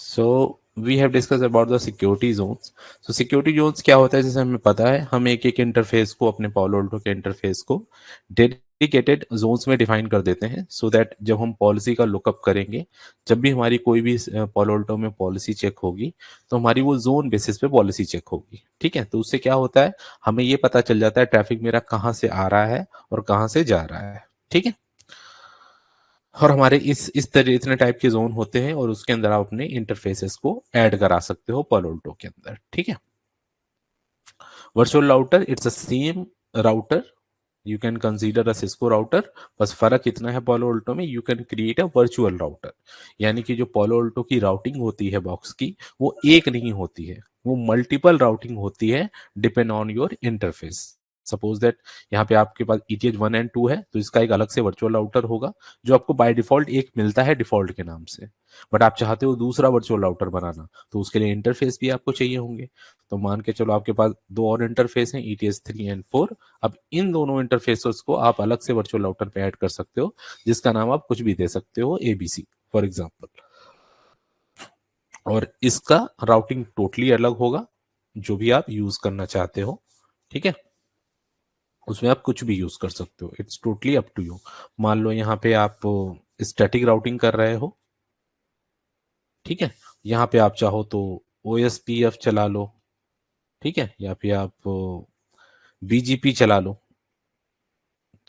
So we have discuss about the security zones. So security zones क्या होता है, जैसे हमें पता है, हम एक एक इंटरफेस को, अपने पालो अल्टो के इंटरफेस को डेडिकेटेड जोन्स में डिफाइन कर देते हैं, सो दैट जब हम पॉलिसी का लुकअप करेंगे, जब भी हमारी कोई भी पालो अल्टो में पॉलिसी चेक होगी, तो हमारी वो जोन बेसिस पे पॉलिसी चेक होगी। ठीक है, तो उससे क्या होता है, हमें ये पता चल जाता है ट्रैफिक मेरा कहाँ से आ रहा है और कहाँ से जा रहा है। ठीक है, और हमारे इस तरह इतने टाइप के जोन होते हैं, और उसके अंदर आप अपने इंटरफेसेस को ऐड करा सकते हो पर्ल के अंदर। ठीक है, virtual router it's a same router, you can consider a Cisco router. बस फर्क इतना है पालो अल्टो में, you can create a virtual router, यानी कि जो पालो अल्टो की राउटिंग होती है बॉक्स की, वो एक नहीं होती है, वो मल्टीपल राउटिंग होती है, depend on your interface. Suppose that यहाँ पे आपके पास ETH 1 एंड 2 है, तो इसका एक अलग से वर्चुअल राउटर होगा, जो आपको बाय डिफॉल्ट एक मिलता है डिफॉल्ट के नाम से। बट आप चाहते हो दूसरा वर्चुअल राउटर बनाना, तो उसके लिए इंटरफेस भी आपको चाहिए होंगे। तो मान के चलो आपके पास दो और इंटरफेस हैं, ETH 3 एंड 4। अब इन दोनों इंटरफेसेस को आप अलग से वर्चुअल राउटर पे ऐड कर सकते हो, जिसका नाम आप कुछ भी दे सकते हो, ABC फॉर एग्जांपल। और इसका राउटिंग टोटली अलग होगा, जो भी आप यूज करना चाहते हो। ठीक है, उसमें आप कुछ भी यूज कर सकते हो, it's totally up to you. मान लो यहाँ पे आप स्टैटिक राउटिंग कर रहे हो, ठीक है, यहाँ पे आप चाहो तो OSPF चला लो, ठीक है, या फिर आप BGP चला लो।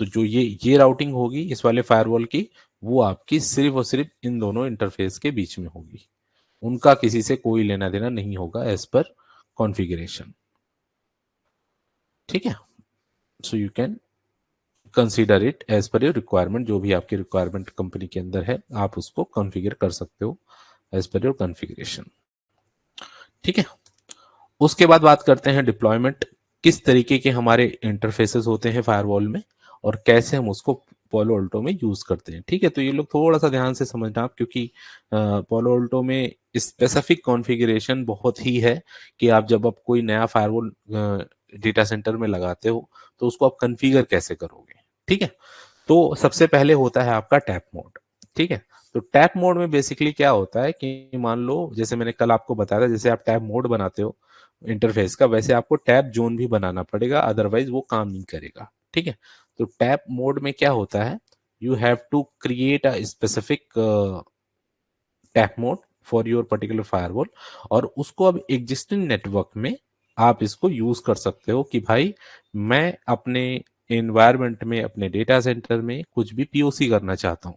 तो जो ये राउटिंग होगी इस वाले फायरवॉल की, वो आपकी सिर्फ और सिर्फ इन दोनों इंटरफेस के बीच में होगी, उनका किसी से कोई लेना देना नहीं होगा एज पर कॉन्फ़िगरेशन। ठीक है, so you can consider it as per your requirement, जो भी आपकी रिक्वायरमेंट कंपनी के अंदर है, आप उसको कॉन्फ़िगर कर सकते हो एज पर योर कॉन्फ़िगरेशन। ठीक है, उसके बाद बात करते हैं डिप्लॉयमेंट, किस तरीके के हमारे इंटरफेसेस होते हैं फायरवॉल में, और कैसे हम उसको पोलो अल्टो में यूज करते हैं। ठीक है, तो ये लोग थोड़ा सा ध्यान से समझना आप, क्योंकि पोलो अल्टो में स्पेसिफिक कॉन्फ़िगरेशन बहुत ही है, कि आप जब आप कोई नया फायरवॉल डेटा सेंटर में लगाते हो, तो उसको आप कॉन्फ़िगर कैसे करोगे। ठीक है, तो सबसे पहले होता है आपका टैप मोड। ठीक है, तो टैप मोड में बेसिकली क्या होता है कि मान लो, जैसे मैंने कल आपको बताया था, जैसे आप टैप मोड बनाते हो इंटरफेस का, वैसे आपको टैप जोन भी बनाना पड़ेगा, अदरवाइज वो काम नहीं करेगा। ठीक है, तो टैप मोड में क्या होता है, you have to create a specific tap mode for your particular firewall, और उसको अब एग्जिस्टिंग नेटवर्क में आप इसको यूज कर सकते हो, कि भाई मैं अपने एनवायरनमेंट में, अपने डेटा सेंटर में कुछ भी POC करना चाहता हूँ,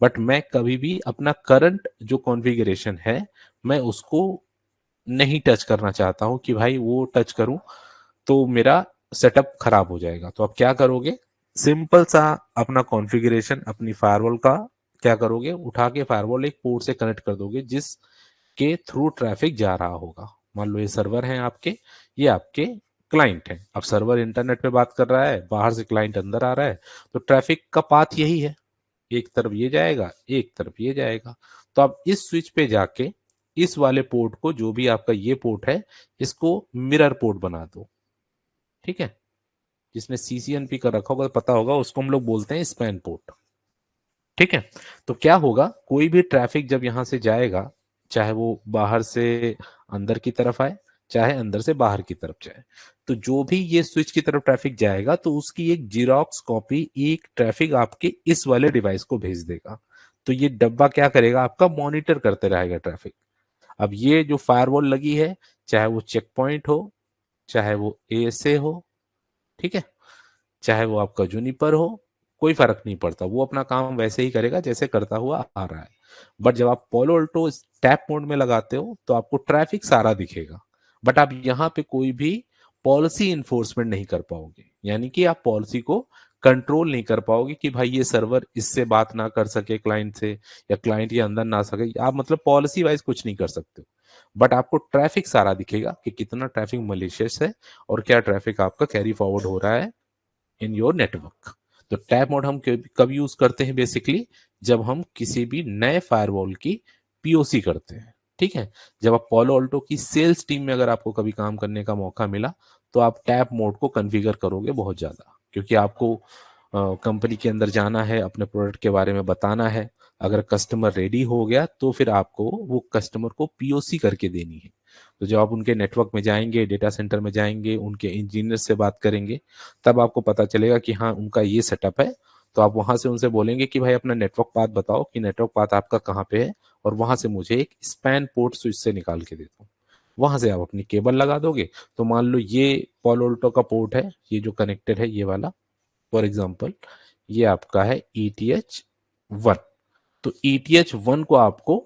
बट मैं कभी भी अपना करंट जो कॉन्फ़िगरेशन है, मैं उसको नहीं टच करना चाहता हूँ, कि भाई वो टच करूं तो मेरा सेटअप खराब हो जाएगा। तो आप क्या करोगे, सिंपल सा अपना कॉन्फ़िगरेशन अपनी फायरवॉल का क्या करोगे, उठा के फायरवॉल एक पोर्ट से कनेक्ट कर दोगे, जिस के थ्रू ट्रैफिक जा रहा होगा। मान लो ये सर्वर है आपके, ये आपके क्लाइंट है, अब सर्वर इंटरनेट पे बात कर रहा है, बाहर से क्लाइंट अंदर आ रहा है, तो ट्रैफिक का पाथ यही है, एक तरफ ये जाएगा, एक तरफ ये जाएगा। तो आप इस स्विच पे जाके इस वाले पोर्ट को, जो भी आपका ये पोर्ट है, इसको मिरर पोर्ट बना दो। ठीक है, जिसने CCNP कर रखा होगा पता होगा, उसको हम लोग बोलते हैं स्पैन पोर्ट। ठीक है, तो क्या होगा, कोई भी ट्रैफिक जब यहां से जाएगा, चाहे वो बाहर से अंदर की तरफ आए, चाहे अंदर से बाहर की तरफ जाए, तो जो भी ये स्विच की तरफ ट्रैफिक जाएगा, तो उसकी एक जीरोक्स कॉपी एक ट्रैफिक आपके इस वाले डिवाइस को भेज देगा। तो ये डब्बा क्या करेगा, आपका मॉनिटर करते रहेगा ट्रैफिक। अब ये जो फायरवॉल लगी है, चाहे वो चेक पॉइंट हो, चाहे वो ASA हो, ठीक है, चाहे वो आपका जूनिपर हो, कोई फर्क नहीं पड़ता, वो अपना काम वैसे ही करेगा जैसे करता हुआ आ रहा है। बट जब आप पोलो अल्टो टैप मोड में लगाते हो, तो आपको ट्रैफिक सारा दिखेगा, बट आप यहाँ पे कोई भी पॉलिसी इन्फोर्समेंट नहीं कर पाओगे, यानी कि आप पॉलिसी को कंट्रोल नहीं कर पाओगे, कि भाई ये सर्वर इससे बात ना कर सके क्लाइंट से, या क्लाइंट ये अंदर ना सके, आप मतलब पॉलिसी वाइज कुछ नहीं कर सकते हो। बट आपको ट्रैफिक सारा दिखेगा, कि कितना ट्रैफिक मलिशियस है, और क्या ट्रैफिक आपका कैरी फॉरवर्ड हो रहा है इन योर नेटवर्क। तो टैप मोड हम कब यूज करते हैं, बेसिकली जब हम किसी भी नए फायरवॉल की POC करते हैं। ठीक है, जब आप पोलो अल्टो की सेल्स टीम में अगर आपको कभी काम करने का मौका मिला, तो आप टैप मोड को कॉन्फ़िगर करोगे बहुत ज्यादा, क्योंकि आपको कंपनी के अंदर जाना है, अपने प्रोडक्ट के बारे में बताना है। अगर कस्टमर रेडी हो गया तो फिर आपको वो कस्टमर को पीओसी करके देनी है। तो जब आप उनके नेटवर्क में जाएंगे, डेटा सेंटर में जाएंगे, उनके इंजीनियर से बात करेंगे, तब आपको पता चलेगा कि हाँ उनका ये सेटअप है। तो आप वहां से उनसे बोलेंगे कि भाई अपना नेटवर्क पाथ बताओ कि नेटवर्क पाथ आपका कहाँ पे है, और वहां से मुझे एक स्पैन पोर्ट स्विच से निकाल के दे दो। वहां से आप अपनी केबल लगा दोगे। तो मान लो ये पॉलोल्टो का पोर्ट है, ये जो कनेक्टेड है ये वाला, फॉर एग्जाम्पल ये आपका है ETH1। तो ETH1 को आपको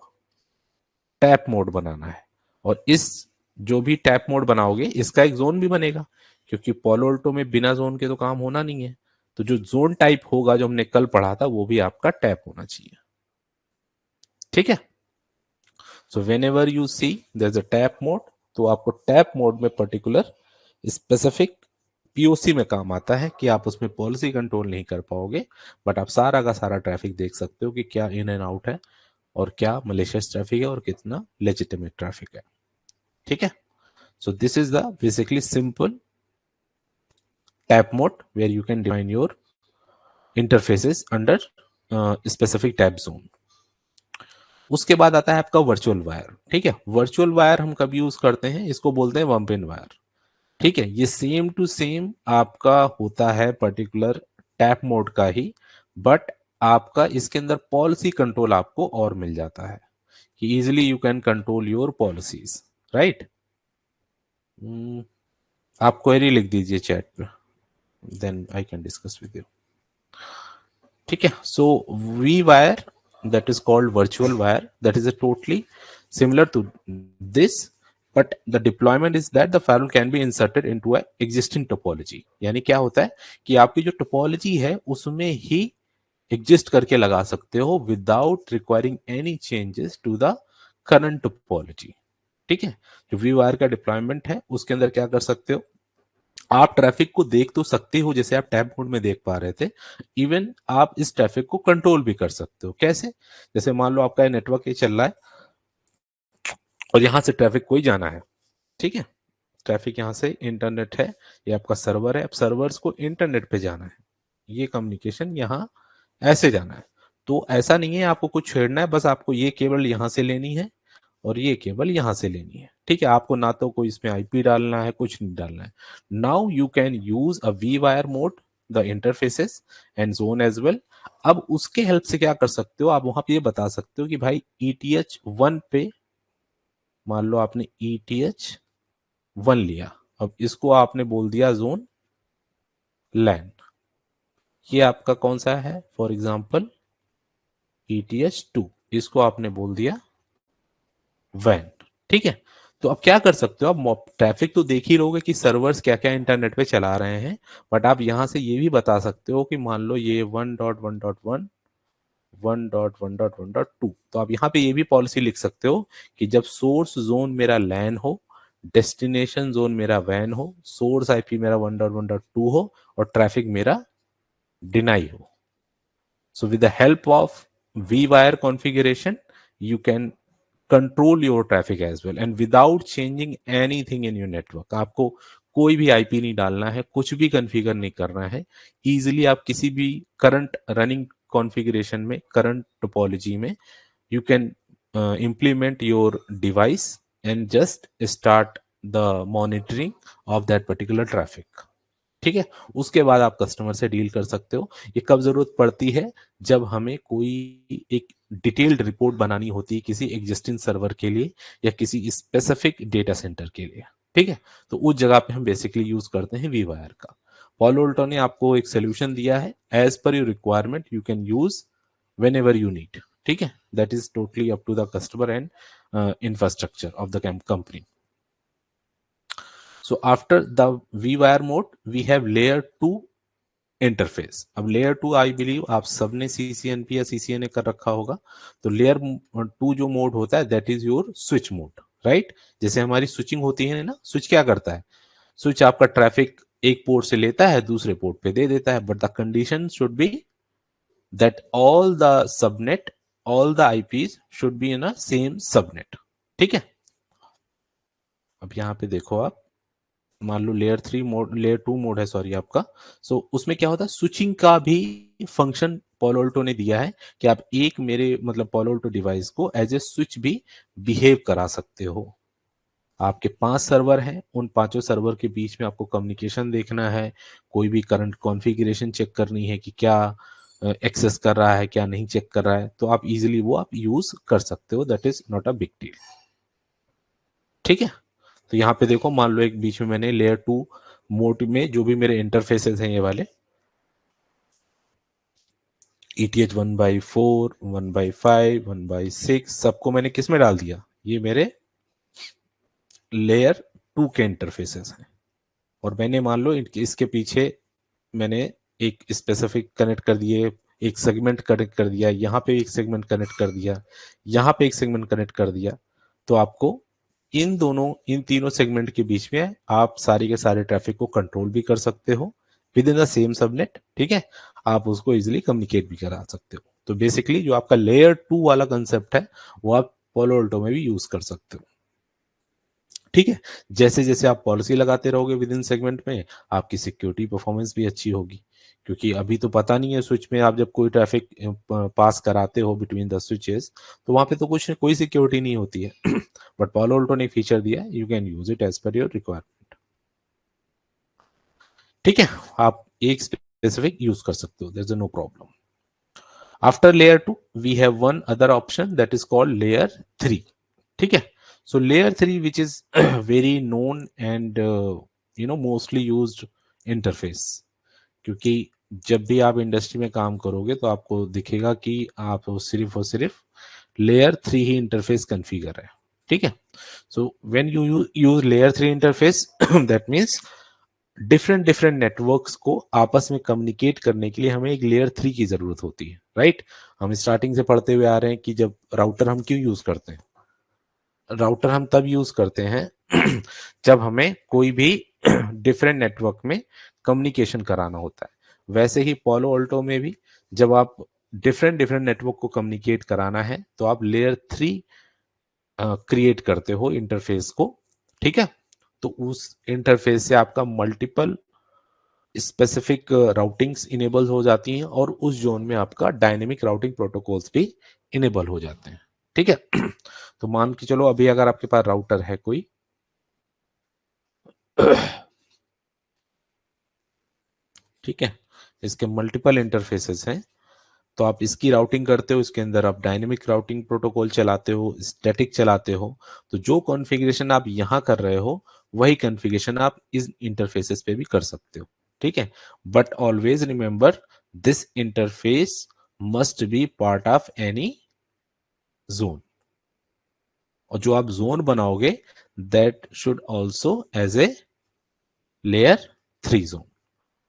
टैप मोड बनाना है, और इस जो भी टैप मोड बनाओगे इसका एक जोन भी बनेगा, क्योंकि पोलोल्टो में बिना जोन के तो काम होना नहीं है। तो जो जोन टाइप होगा जो हमने कल पढ़ा था वो भी आपका टैप होना चाहिए। ठीक है। So whenever you see there is a tap mode, तो आपको टैप मोड में पर्टिकुलर स्पेसिफिक पीओसी में काम आता है कि आप उसमें पॉलिसी कंट्रोल नहीं कर पाओगे, बट आप सारा का सारा ट्रैफिक देख सकते हो कि क्या इन एंड आउट है, और क्या मलेशियस ट्रैफिक है, और कितना लेजिटिमेट ट्रैफिक है। ठीक है। So this is the basically simple tap mode where you can define your interfaces under specific tap zone. उसके बाद आता है आपका वर्चुअल वायर। ठीक है, वर्चुअल वायर हम कब यूज करते हैं, इसको बोलते हैं बम्प इन वायर। ठीक है, ये सेम टू सेम आपका होता है पर्टिकुलर टैप मोड का ही, बट आपका इसके अंदर पॉलिसी कंट्रोल आपको और मिल जाता है कि easily you can control your policies, right. आप क्वेरी लिख दीजिए चैट पे, then I can discuss with you. ठीक है, so we V that is called virtual wire, that is a totally similar to this, but the deployment is that the firewall can be inserted into a existing topology। यानी क्या होता है कि आपकी जो topology है उसमें ही एग्जिस्ट करके लगा सकते हो without requiring any changes to the current topology. ठीक है, जो वी वायर का डिप्लॉयमेंट है उसके अंदर क्या कर सकते हो, आप ट्रैफिक को देख तो सकते हो जैसे आप टैब मोड में देख पा रहे थे, इवन आप इस ट्रैफिक को कंट्रोल भी कर सकते हो। कैसे? जैसे मान लो आपका नेटवर्क ये चल रहा है और यहां से ट्रैफिक कोई जाना है। ठीक है, ट्रैफिक यहां से इंटरनेट है, ये आपका सर्वर है, अब सर्वर्स को इंटरनेट पे जाना है, ये कम्युनिकेशन यहाँ ऐसे जाना है। तो ऐसा नहीं है आपको कुछ छेड़ना है, बस आपको ये केबल यहां से लेनी है और ये केबल यहां से लेनी है। ठीक है, आपको ना तो कोई इसमें आईपी डालना है, कुछ नहीं डालना है। Now you can use a V wire mode the interfaces and zone as well. अब उसके हेल्प से क्या कर सकते हो, आप वहां पे ये बता सकते हो कि भाई ETH1 पे मान लो आपने ETH1 लिया, अब इसको आपने बोल दिया जोन लैन। ये आपका कौन सा है, फॉर एग्जाम्पल ETH2, इसको आपने बोल दिया वैन। ठीक है, तो अब क्या कर सकते हो, आप ट्रैफिक तो देख ही रहोगे कि सर्वर्स क्या क्या इंटरनेट पे चला रहे हैं, बट आप यहां से ये भी बता सकते हो कि मान लो ये 1.1.1 1.1.1.2, तो आप यहाँ पे ये भी पॉलिसी लिख सकते हो कि जब सोर्स जोन मेरा लैन हो, डेस्टिनेशन जोन मेरा वैन हो, सोर्स आईपी मेरा 1.1.2 हो, और ट्रैफिक मेरा डिनाई हो। So with the help of vWire configuration, you can control your traffic as well and without changing anything in your network। आपको कोई भी आईपी नहीं डालना है, कुछ भी कॉन्फ़िगर नहीं करना है। इजीली आप किसी भी करंट रनिंग कॉन्फ़िगरेशन में, करंट टोपोलॉजी में you can implement your device and just start the monitoring of that particular traffic। ठीक है, उसके बाद आप कस्टमर से डील कर सकते हो। ये कब जरूरत पड़ती है, जब हमें कोई एक डिटेल्ड रिपोर्ट बनानी होती है किसी एग्जिस्टिंग सर्वर के लिए या किसी स्पेसिफिक डेटा सेंटर के लिए। ठीक है, तो उस जगह पे हम बेसिकली यूज करते हैं वी वायर का। पॉलो ने आपको एक सोल्यूशन दिया है, as per your requirement you can use whenever you need. ठीक है, that is totally up to the customer and infrastructure of the company. So after the vWire mode, we have layer 2 interface. अब layer 2 I believe आप सबने CCNP या CCNA कर रखा होगा। तो लेयर 2 जो मोड होता है that is your switch mode, right. जैसे हमारी स्विचिंग होती है ना, स्विच क्या करता है, स्विच आपका ट्रैफिक एक पोर्ट से लेता है दूसरे पोर्ट पे दे देता है, but the condition should be that all the subnet, all the IPs should be in a same subnet. ठीक है, अब यहां पे देखो आप, मान लो लेयर 3 मोड, लेयर 2 मोड है सॉरी आपका। सो उसमें क्या होता है, स्विचिंग का भी फंक्शन Palo Alto ने दिया है कि आप एक मेरे मतलब Palo Alto डिवाइस को एज ए स्विच भी बिहेव करा सकते हो। आपके 5 सर्वर हैं, उन पांचों सर्वर के बीच में आपको कम्युनिकेशन देखना है, कोई भी करंट कॉन्फ़िगरेशन चेक करनी है कि क्या एक्सेस कर रहा है क्या नहीं चेक कर रहा है, तो आप इजीली वो आप यूज कर सकते हो, that is not a big deal. ठीक है, तो यहाँ पे देखो मान लो एक बीच में मैंने लेयर 2 मोड में जो भी मेरे इंटरफेसेस हैं ये वाले ETH 1/4 1/5 1/6 सबको मैंने किस में डाल दिया, ये मेरे लेयर 2 के इंटरफेसेस हैं। और मैंने मान लो इसके पीछे मैंने एक स्पेसिफिक कनेक्ट कर दिए, एक सेगमेंट कनेक्ट कर दिया, यहाँ पे एक सेगमेंट कनेक्ट कर दिया, यहाँ पे एक सेगमेंट कनेक्ट कर दिया, तो आपको इन तीनों सेगमेंट के बीच में आप सारी के सारे ट्रैफिक को कंट्रोल भी कर सकते हो with in the same subnet. ठीक है, आप उसको इजिली कम्युनिकेट भी करा सकते हो। तो बेसिकली जो आपका लेयर 2 वाला कंसेप्ट है वो आप Palo Alto में भी यूज कर सकते हो। ठीक है, जैसे जैसे आप पॉलिसी लगाते रहोगे विद इन सेगमेंट में, आपकी सिक्योरिटी परफॉर्मेंस भी अच्छी होगी। क्योंकि अभी तो पता नहीं है स्विच में आप जब कोई ट्रैफिक पास कराते हो बिटवीन द स्विचेस, तो वहां पे तो कुछ कोई सिक्योरिटी नहीं होती है बट Palo Alto ने फीचर दिया है, you can use it as per your requirement. ठीक है, आप एक स्पेसिफिक यूज कर सकते हो, there is no problem. After layer 2 we have one other option that is called layer 3। ठीक है, so layer 3 which is very known and mostly used interface। क्योंकि जब भी आप इंडस्ट्री में काम करोगे तो आपको दिखेगा कि आप सिर्फ और सिर्फ लेयर 3 ही इंटरफेस कॉन्फ़िगर है। ठीक है, so when you use layer 3 interface that means different different networks को आपस में कम्युनिकेट करने के लिए हमें एक लेयर 3 की जरूरत होती है, राइट। हम स्टार्टिंग से पढ़ते हुए आ रहे हैं कि जब राउटर हम क्यों यूज करते हैं, राउटर हम तब यूज करते हैं जब हमें कोई भी डिफरेंट नेटवर्क में कम्युनिकेशन कराना होता है। वैसे ही Palo Alto में भी जब आप डिफरेंट डिफरेंट नेटवर्क को कम्युनिकेट कराना है तो आप लेयर 3 क्रिएट करते हो इंटरफेस को। ठीक है, तो उस इंटरफेस से आपका मल्टीपल स्पेसिफिक राउटिंग्स इनेबल हो जाती हैं और उस जोन में आपका डायनेमिक राउटिंग प्रोटोकॉल्स भी इनेबल हो जाते हैं। ठीक है तो मान के चलो अभी अगर आपके पास राउटर है कोई ठीक है, इसके मल्टीपल इंटरफेसेस हैं, तो आप इसकी राउटिंग करते हो, इसके अंदर आप डायनेमिक राउटिंग प्रोटोकॉल चलाते हो, स्टैटिक चलाते हो, तो जो कॉन्फ़िगरेशन आप यहां कर रहे हो वही कॉन्फ़िगरेशन आप इस इंटरफेसेस पे भी कर सकते हो। ठीक है, but always remember this interface must be part of any zone, और जो आप जोन बनाओगे that should also as a layer 3 zone.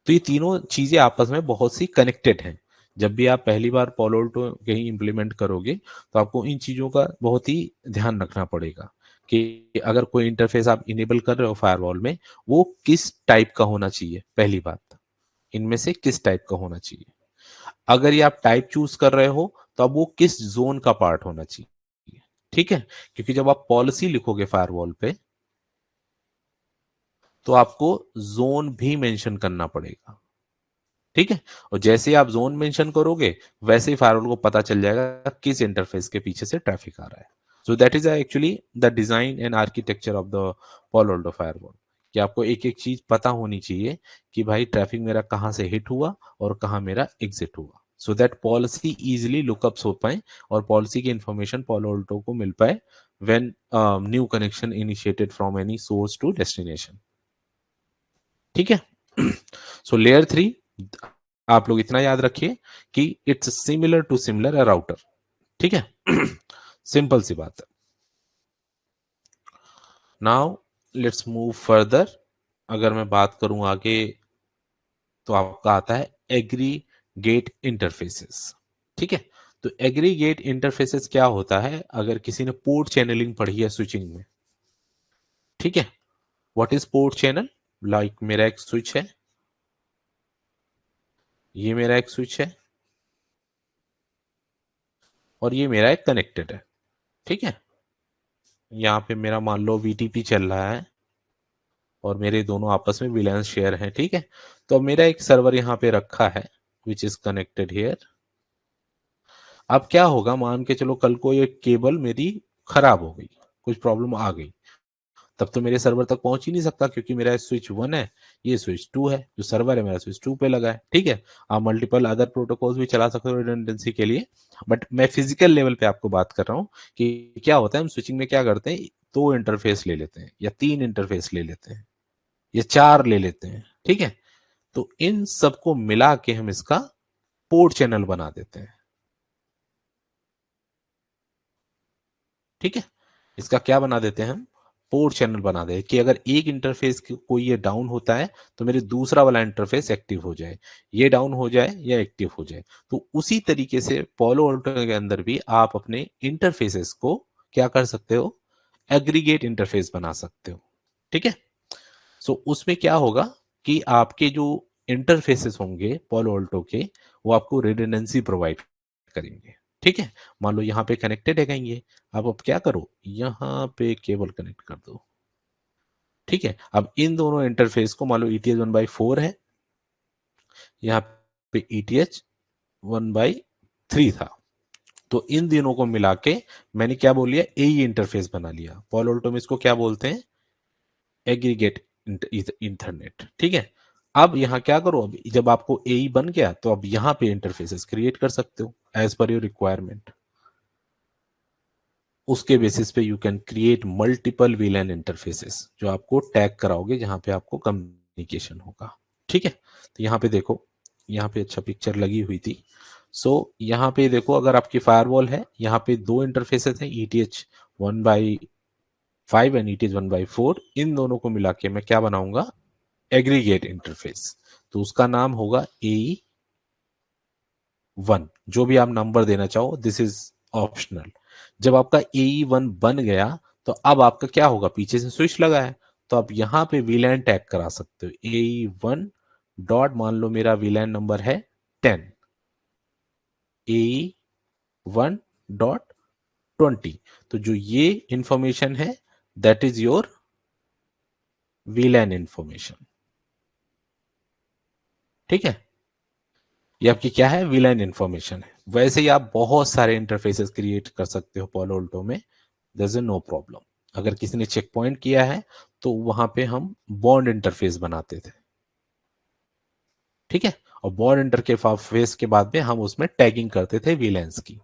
तो ये तीनों चीजें आपस में बहुत सी कनेक्टेड हैं। जब भी आप पहली बार Palo Alto कहीं इंप्लीमेंट करोगे तो आपको इन चीजों का बहुत ही ध्यान रखना पड़ेगा कि अगर कोई इंटरफेस आप इनेबल कर रहे हो फायरवॉल में, वो किस टाइप का होना चाहिए। पहली बात, इनमें से किस टाइप का होना चाहिए। अगर ये आप टाइप चूज कर रहे हो तो अब वो किस जोन का पार्ट होना चाहिए। ठीक है, क्योंकि जब आप पॉलिसी लिखोगे फायरवॉल पे तो आपको जोन भी मेंशन करना पड़ेगा। ठीक है, और जैसे ही आप जोन मेंशन करोगे वैसे ही फायरवॉल को पता चल जाएगा किस इंटरफेस के पीछे से ट्रैफिक आ रहा है। So that is actually the design and architecture of the Palo Alto firewall, कि आपको एक एक चीज पता होनी चाहिए कि भाई ट्रैफिक मेरा कहाँ से हिट हुआ और कहाँ मेरा एग्जिट हुआ, so that policy easily lookups हो पाए और पॉलिसी की इंफॉर्मेशन Palo Alto को मिल पाए when new connection initiated from any source to destination. ठीक है सो लेयर 3 आप लोग इतना याद रखिए कि it's similar to similar a router. ठीक है सिंपल सी बात है। Now let's move further. अगर मैं बात करूं आगे तो आपका आता है एग्रीगेट इंटरफेसेस। ठीक है, तो एग्रीगेट इंटरफेसेस क्या होता है, अगर किसी ने पोर्ट चैनलिंग पढ़ी है स्विचिंग में। ठीक है, what is port channel, like मेरा एक स्विच है, ये मेरा एक स्विच है और ये मेरा एक कनेक्टेड है। ठीक है, यहाँ पे मेरा मान लो VTP चल रहा है और मेरे दोनों आपस में VLAN शेयर हैं, ठीक है। तो अब मेरा एक सर्वर यहाँ पे रखा है विच इज कनेक्टेड हियर। अब क्या होगा, मान के चलो कल को ये केबल मेरी खराब हो गई, कुछ प्रॉब्लम आ गई, तब तो मेरे सर्वर तक पहुंच ही नहीं सकता, क्योंकि मेरा स्विच 1 है, ये स्विच 2 है, जो सर्वर है मेरा स्विच 2 पे लगा है, ठीक है। आप मल्टीपल अदर प्रोटोकॉल्स भी चला सकते हो रिडंडेंसी के लिए, बट मैं फिजिकल लेवल पे आपको बात कर रहा हूँ कि क्या होता है, हम स्विचिंग में क्या करते हैं, 2 इंटरफेस ले लेते हैं या 3 इंटरफेस ले लेते हैं या 4 ले लेते हैं, ठीक है। तो इन सबको मिला के हम इसका पोर्ट चैनल बना देते हैं, ठीक है। इसका क्या बना देते हैं हम, पोर्ट चैनल बना दें कि अगर एक इंटरफेस कोई ये डाउन होता है तो मेरे दूसरा वाला इंटरफेस एक्टिव हो जाए, ये डाउन हो जाए या एक्टिव हो जाए। तो उसी तरीके से पोलो ऑल्टो के अंदर भी आप अपने इंटरफेसेस को क्या कर सकते हो, एग्रीगेट इंटरफेस बना सकते हो, ठीक है। सो उसमें क्या होगा कि आपके जो इंटरफेसेस होंगे पोलो ऑल्टो के, वो आपको रिडंडेंसी प्रोवाइड करेंगे, ठीक है। मान लो यहाँ पे कनेक्टेड है कहीं ये, अब क्या करो, यहाँ पे केबल कनेक्ट कर दो, ठीक है। अब इन दोनों इंटरफेस को मान लो ETH 1/4 है, यहाँ पे ETH 1/3 था, तो इन दोनों को मिला के मैंने क्या बोल लिया, ए इंटरफेस बना लिया। पोलो ऑल्टो में इसको क्या बोलते हैं, एग्रीगेट इंटरनेट, ठीक है। अब यहाँ क्या करो, अब जब आपको ए बन गया तो अब यहाँ पे इंटरफेसेस क्रिएट कर सकते हो एज पर योर रिक्वायरमेंट। उसके बेसिस पे you can create multiple VLAN interfaces जो आपको टैग कराओगे जहां पे आपको कम्युनिकेशन होगा, ठीक है। तो यहाँ पे देखो, यहाँ पे अच्छा पिक्चर लगी हुई थी। सो यहाँ पे देखो, अगर आपकी फायरवॉल है, यहाँ पे 2 इंटरफेसेस हैं, ETH 1/5 एंड ETH 1/4। इन दोनों को मिला के मैं क्या बनाऊंगा, एग्रीगेट इंटरफेस। तो उसका नाम होगा AE1, जो भी आप नंबर देना चाहो, दिस इज ऑप्शनल। जब आपका AE1 बन गया तो अब आपका क्या होगा, पीछे से स्विच लगा है, तो आप यहाँ पे VLAN टैग करा सकते हो, AE1 डॉट, मान लो मेरा VLAN नंबर है 10, AE1.20। तो जो ये इंफॉर्मेशन है, that is your VLAN information, ठीक है। ये आपकी क्या है, VLAN इंफॉर्मेशन है। वैसे ही आप बहुत सारे इंटरफेसेस क्रिएट कर सकते हो पोलो ऑल्टो में, देयर इज नो प्रॉब्लम। अगर किसी ने चेक पॉइंट किया है तो वहां पे हम बॉन्ड इंटरफेस बनाते थे, ठीक है। और बॉन्ड इंटरफेस के बाद में हम उसमें टैगिंग करते थे VLANs की।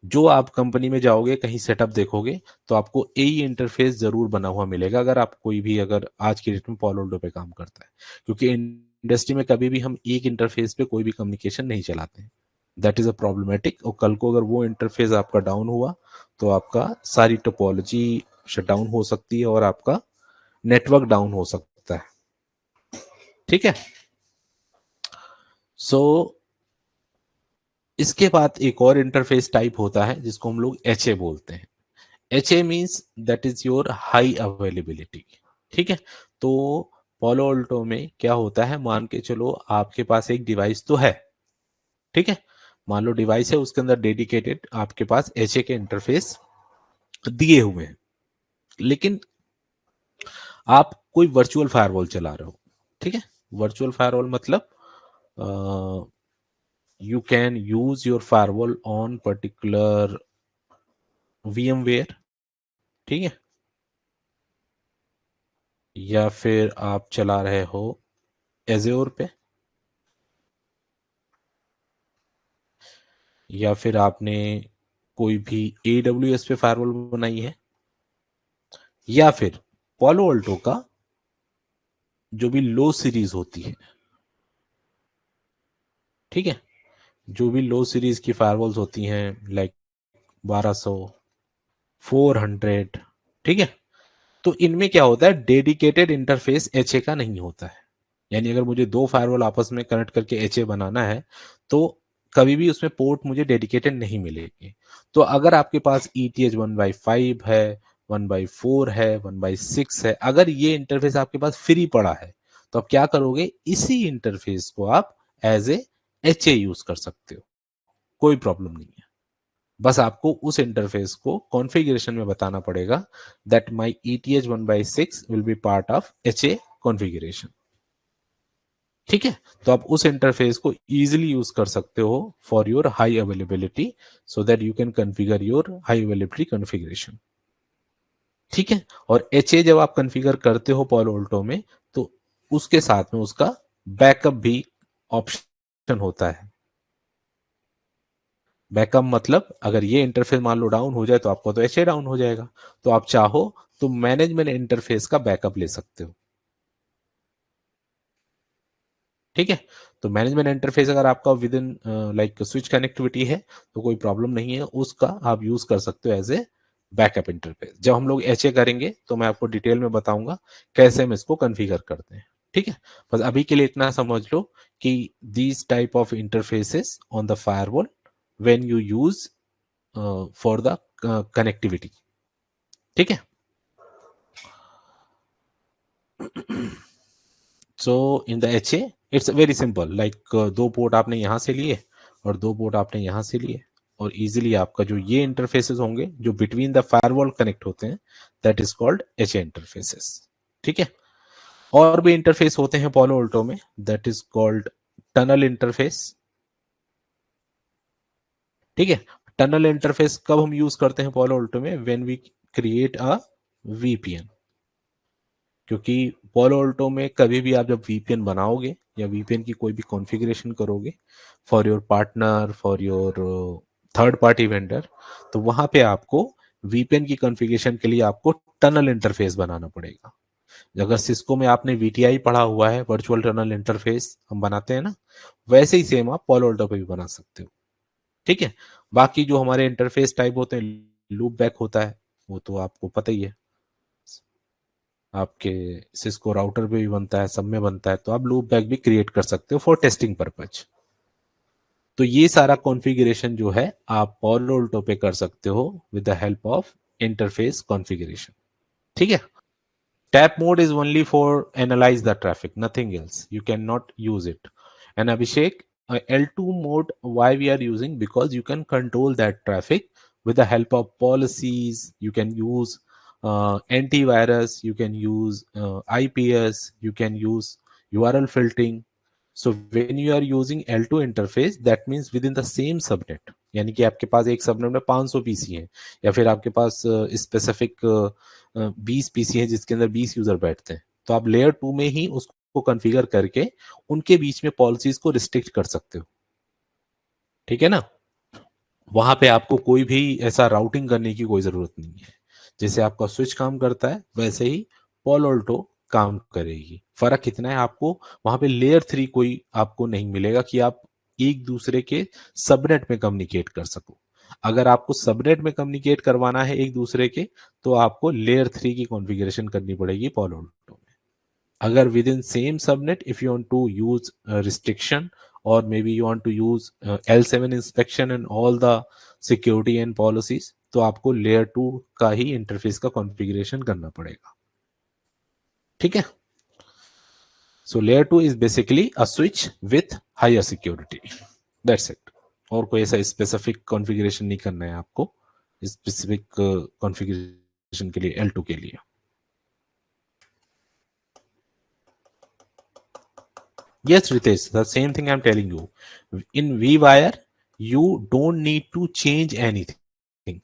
जो आप कंपनी में जाओगे, कहीं सेटअप देखोगे, तो आपको AE इंटरफेस जरूर बना हुआ मिलेगा, अगर आप कोई भी अगर आज की डेट में पोलो ऑल्टो पे काम करता है, क्योंकि इंडस्ट्री में कभी भी हम एक इंटरफेस पे कोई भी कम्युनिकेशन नहीं चलाते हैं, दैट इज अ प्रॉब्लमेटिक। और कल को अगर वो इंटरफेस आपका डाउन हुआ तो आपका सारी टोपोलॉजी शट डाउन हो सकती है और आपका नेटवर्क डाउन हो सकता है, ठीक है। सो इसके बाद एक और इंटरफेस टाइप होता है जिसको हम लोग HA बोलते हैं। HA means that is your high availability, ठीक है। तो पोलो ऑल्टो में क्या होता है, मान के चलो आपके पास एक डिवाइस तो है, ठीक है। मान लो डिवाइस है, उसके अंदर डेडिकेटेड आपके पास HA के इंटरफेस दिए हुए हैं, लेकिन आप कोई वर्चुअल फायरवॉल चला रहे हो, ठीक है। वर्चुअल फायरवॉल मतलब you can use your firewall on particular VMware, ठीक है, या फिर आप चला रहे हो एज्योर पे, या फिर आपने कोई भी AWS पे फायरवॉल बनाई है, या फिर पोलो ऑल्टो का जो भी लो सीरीज होती है, ठीक है, जो भी लो सीरीज की फायरवॉल्स होती हैं, लाइक 1200, 400, ठीक है। तो इनमें क्या होता है, डेडिकेटेड इंटरफेस HA का नहीं होता है। यानी अगर मुझे 2 फायरवॉल आपस में कनेक्ट करके HA बनाना है तो कभी भी उसमें पोर्ट मुझे डेडिकेटेड नहीं मिलेगी। तो अगर आपके पास ETH 1/5 है, 1/4 है, 1/6 है, अगर ये इंटरफेस आपके पास फ्री पड़ा है, तो आप क्या करोगे, इसी इंटरफेस को आप एज ए HA यूज कर सकते हो, कोई प्रॉब्लम नहीं है। बस आपको उस इंटरफेस को कॉन्फ़िगरेशन में बताना पड़ेगा that my ETH 1/6 will be part of HA configuration. ठीक है, तो आप उस इंटरफेस को इजीली यूज कर सकते हो for your high availability, so that you can configure your high availability configuration. ठीक है, और HA जब आप कॉन्फ़िगर करते हो पालो अल्टो में, तो उसके साथ में उसका बैकअप भी ऑप्शन होता है। बैकअप मतलब अगर ये इंटरफेस मान लो डाउन हो जाए तो आपको तो HA डाउन हो जाएगा, तो आप चाहो तो मैनेजमेंट इंटरफेस का बैकअप ले सकते हो। ठीक है, तो मैनेजमेंट इंटरफेस अगर आपका with in like switch connectivity है तो कोई प्रॉब्लम नहीं है, उसका आप यूज कर सकते हो एज ए बैकअप इंटरफेस। जब हम लोग HA करेंगे तो मैं आपको डिटेल में बताऊंगा कैसे हम इसको कॉन्फ़िगर करते हैं। ठीक है, बस अभी के लिए इतना समझ लो कि these type of interfaces on the firewall when you use for the connectivity. ठीक है, so in the HA it's very simple, like दो पोर्ट आपने यहां से लिए और दो पोर्ट आपने यहां से लिए, और इजीली आपका जो ये इंटरफेसेस होंगे जो बिटवीन द फायरवॉल कनेक्ट होते हैं, that is called HA interfaces. ठीक है, और भी इंटरफेस होते हैं पॉलो अल्टो में, that is called tunnel interface. ठीक है, टनल इंटरफेस कब हम यूज करते हैं पॉलो अल्टो में? When we create a VPN। क्योंकि पोलो अल्टो में कभी भी आप जब VPN बनाओगे या VPN की कोई भी कॉन्फ़िगरेशन करोगे for your partner, for your third party vendor, तो वहां पे आपको VPN की कॉन्फ़िगरेशन के लिए आपको टनल इंटरफेस बनाना पड़ेगा। अगर सिस्को में आपने VTI पढ़ा हुआ है, वर्चुअल टनल इंटरफेस हम बनाते हैं ना, वैसे ही सेम आप पोलो अल्टो पे भी बना सकते हो। ठीक है, बाकी जो हमारे इंटरफेस टाइप होते हैं, लूप बैक होता है, वो तो आपको पता ही है, आपके सिस्को राउटर पे भी बनता है, सब में बनता है, तो आप लूप बैक भी क्रिएट कर सकते हो फॉर टेस्टिंग पर्पज। तो ये सारा कॉन्फ़िगरेशन जो है आप पालो अल्टो पे कर सकते हो with the help of interface configuration. ठीक है, tap mode is only for analyse the traffic, nothing else, you can not use it. And Abhishek, L2 mode, why we are using? Because you can control that traffic with the help of policies. You can use antivirus, you can use IPS, you can use URL filtering. So when you are using L2 interface, that means within the same subnet, यानी कि आपके पास एक subnet में 500 PC है, या फिर आपके पास specific 20 PC है जिसके अंदर 20 यूजर बैठते हैं, तो आप लेयर 2 में ही उसको कॉन्फ़िगर करके उनके बीच में पॉलिसीज को रिस्ट्रिक्ट कर सकते हो। ठीक है ना, वहां पे आपको कोई भी ऐसा राउटिंग करने की कोई जरूरत नहीं है। जैसे आपका स्विच काम करता है वैसे ही पालो अल्टो काम करेगी। फर्क कितना है, आपको वहां पे लेयर 3 कोई आपको नहीं मिलेगा कि आप एक दूसरे के सबनेट में कम्युनिकेट कर सको। अगर आपको सबनेट में कम्युनिकेट करवाना है एक दूसरे के, तो आपको लेयर 3 की कॉन्फ़िगरेशन करनी पड़ेगी पालो अल्टो में। अगर within same subnet, if you want to use restriction, or maybe you want to use L7 inspection and all the security and policies, तो आपको लेयर 2 का ही इंटरफेस का कॉन्फ़िगरेशन करना पड़ेगा। ठीक है, so layer 2 is basically a switch with higher security, that's it. और कोई ऐसा स्पेसिफिक कॉन्फ़िगरेशन नहीं करना है आपको स्पेसिफिक कॉन्फ़िगरेशन के लिए L2 के लिए। Yes, Ritesh, the same thing I'm telling you. In vWire, you don't need to change anything.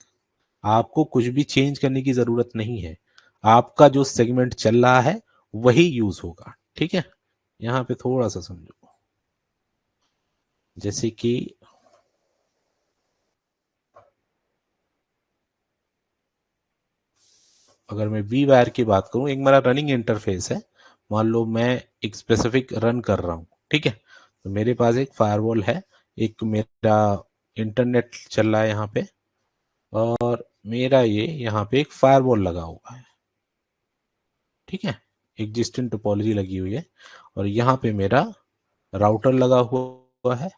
आपको कुछ भी चेंज करने की जरूरत नहीं है। आपका जो सेगमेंट चल रहा है वही यूज होगा। ठीक है, यहाँ पे थोड़ा सा समझो, जैसे कि अगर मैं वी वायर की बात करूं, एक मेरा रनिंग इंटरफेस है, मान लो मैं एक स्पेसिफिक रन कर रहा हूं। ठीक है, तो मेरे पास एक फायरवॉल है, एक मेरा इंटरनेट चल रहा है यहाँ पे, और मेरा ये यहाँ पे एक फायरवॉल लगा हुआ है। ठीक है, एग्जिस्टिंग टोपोलॉजी लगी हुई है, और यहाँ पे मेरा राउटर लगा हुआ है,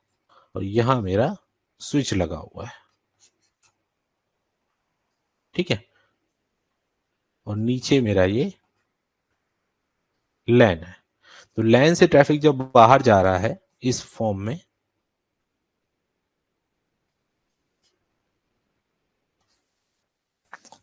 और यहाँ मेरा स्विच लगा हुआ है। ठीक है, और नीचे मेरा ये लैन है। तो लैन से ट्रैफिक जब बाहर जा रहा है इस फॉर्म में,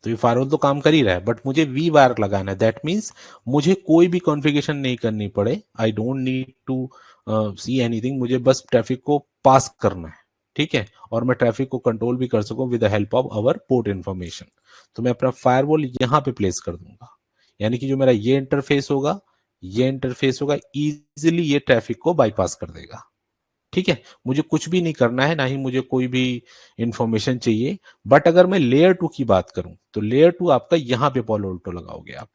तो ये फायरवॉल तो काम कर ही रहा है, बट मुझे वी वायर लगाना है। दैट मीन्स मुझे कोई भी कॉन्फ़िगरेशन नहीं करनी पड़े, I don't need to see anything, मुझे बस ट्रैफिक को पास करना है, ठीक है, और मैं ट्रैफिक को कंट्रोल भी कर सकूं with the help of our port information. तो मैं अपना फायरवॉल यहाँ पे प्लेस कर दूंगा, यानी कि जो मेरा ये इंटरफेस होगा, ये इंटरफेस होगा, इजिली ये ट्रैफिक को बाईपास कर देगा, ठीक है। मुझे कुछ भी नहीं करना है, ना ही मुझे कोई भी इंफॉर्मेशन चाहिए। बट अगर मैं लेयर 2 की बात करूं, तो लेयर 2 आपका यहां पे पॉलो अल्टो लगाओगे आप,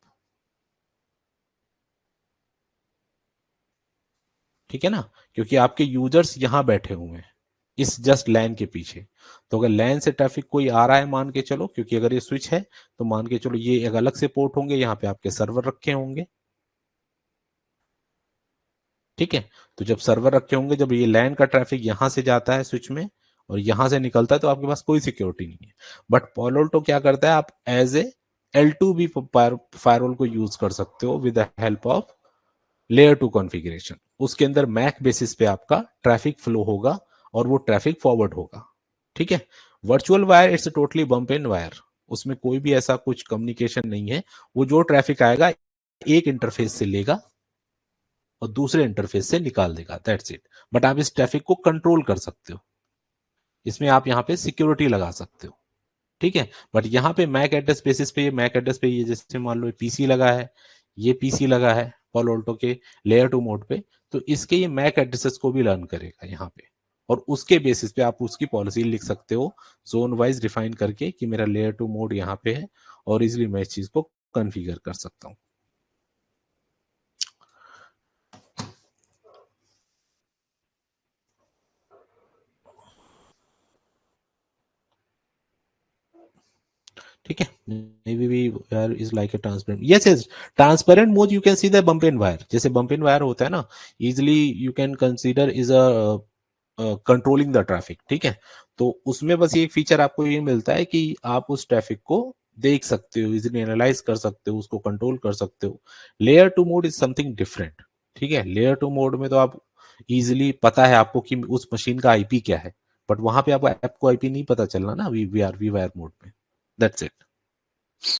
ठीक है ना, क्योंकि आपके यूजर्स यहां बैठे हुए हैं इस जस्ट लैन के पीछे। तो अगर लैन से ट्रैफिक कोई आ रहा है, मान के चलो, क्योंकि अगर ये स्विच है तो मान के चलो ये एक अलग से पोर्ट होंगे, यहाँ पे आपके सर्वर रखे होंगे, ठीक है। तो जब सर्वर रखे होंगे, जब ये लैन का ट्रैफिक यहां से जाता है स्विच में और यहां से निकलता है, तो आपके पास कोई सिक्योरिटी नहीं है। बट पॉलोल्टो क्या करता है, आप एज ए L2 भी फायरवॉल को यूज कर सकते हो with the help of layer 2 configuration. उसके अंदर मैक बेसिस पे आपका ट्रैफिक फ्लो होगा और वो ट्रैफिक फॉरवर्ड होगा, ठीक है। Virtual wire it's totally bump in wire, उसमें कोई भी ऐसा कुछ कम्युनिकेशन नहीं है। वो जो ट्रैफिक आएगा एक इंटरफेस से लेगा और दूसरे इंटरफेस से निकाल देगा, दैट्स इट। बट आप इस ट्रैफिक को कंट्रोल कर सकते हो, इसमें आप यहाँ पे सिक्योरिटी लगा सकते हो, ठीक है। बट यहाँ पे मैक एड्रेस बेसिस पे, ये मैक एड्रेस पे, ये जैसे मान लो पीसी लगा है, ये पीसी लगा है पॉलो अल्टो के लेयर 2 मोड पे, तो इसके ये मैक एड्रेसेस को भी लर्न करेगा यहाँ पे, और उसके बेसिस पे आप उसकी पॉलिसी लिख सकते हो जोन वाइज डिफाइन करके कि मेरा लेयर 2 मोड यहाँ पे है, और इजिली मैं इस चीज को कॉन्फ़िगर कर सकता हूँ। ठीक है, may be wire is like a transparent, yes yes, transparent mode you can see the bump in wire, जैसे बम्प इन वायर होता है ना, easily you can consider is a controlling the traffic, ठीक है। तो उसमें बस ये एक फीचर आपको ये मिलता है कि आप उस ट्रैफिक को देख सकते हो, इजिली एनालाइज कर सकते हो, उसको कंट्रोल कर सकते हो। Layer 2 mode is something different, ठीक है। लेयर 2 मोड में तो आप इजिली पता है आपको कि उस मशीन का आईपी क्या है, बट वहां पे आपको ऐप को आईपी नहीं पता चलना ना, वी वी आर मोड में, दैट्स इट।